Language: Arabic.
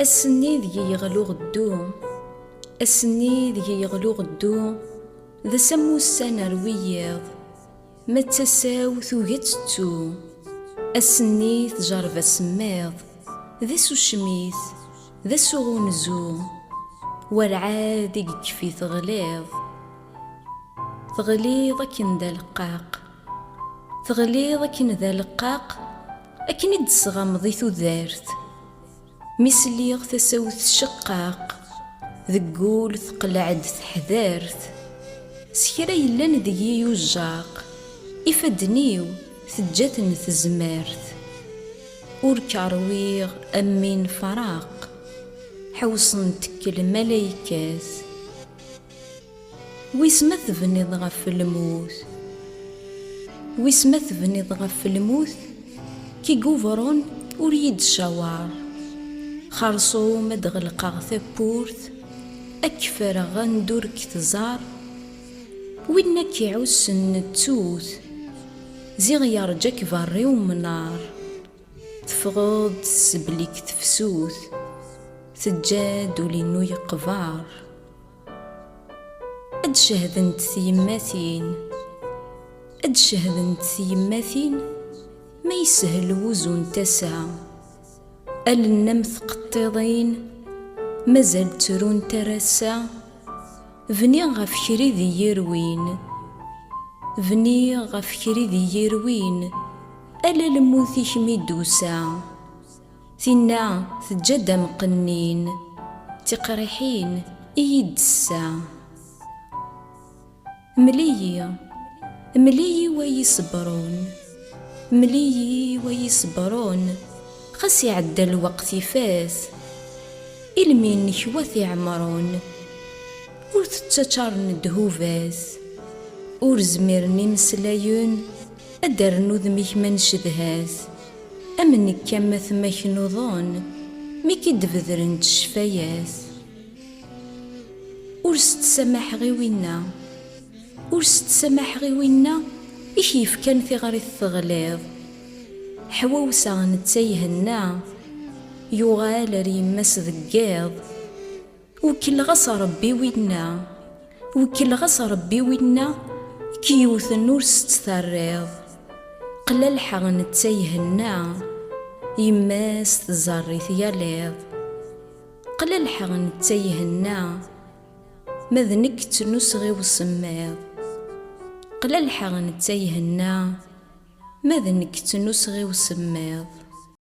السني ذي يغلو غدو، السني ذي يغلو غدو، ذا سمو السنة رويض ما تساو ثوغت تتو. السني تجرب السماض ذا سو الشميث ذا سو غنزو، والعاد يكفي تغليظ تغليظ أكن ذا لقاق، تغليظ أكن ذا لقاق، أكن يدسغمضي تودارت مسليغ تساوت الشقاق، ذقول تقلعد تحذارت سكرا يلان دقي يوجاق، إفدنيو ثجاتن تزمارت وركارويغ أمين فراق، حوصن تكل ملايكات ويسما تبنيض غف الموت، ويسما تبنيض غف الموت كي قوفرون وريد شوار، خرصو مدغلقاغ ثبورت أكفر غندور كتزار، وينك يعوسن التوت زيغ يرجك بري ومنار، تفغض سبليك تفسوت تجاد ولينو يقفار. أد شهدنت ثيماتين، أد شهدنت ثيماتين ما يسهل وزون تسع، ألنم ثقطيضين مازال ترون ترسا، فني غف كري ذي يروين، فني غف كري ذي يروين، ألا الموت يكميدوسا ثنا تجد مقنين تقرحين إيدسا. مليي مليي ويصبرون، مليي ويصبرون، خاص يعدى الوقت يفاس إلمين نكوات يعمرون، ور تتشارن دهوفاس ور زميرني مسلايون، أدر نوذميك من شدهاس أمنك كما ثماك نوضون ميكي دبذرن تشفاياس. ور ستسمح غيوينا، ور ستسمح غيوينا، إكيف كان ثغري الثغليظ، حواوسا نتسيهنا يغال ريماس ذقاض، وكل غص ربي وينا، وكل غص ربي وينا كيوث النور ستثريض، قلال حغن نتسيهنا يماس تزاري ثياليض، قلال حغن نتسيهنا مذنك تنسغي وسماض، قلال حغن نتسيهنا مذنك تنسغي وسماض.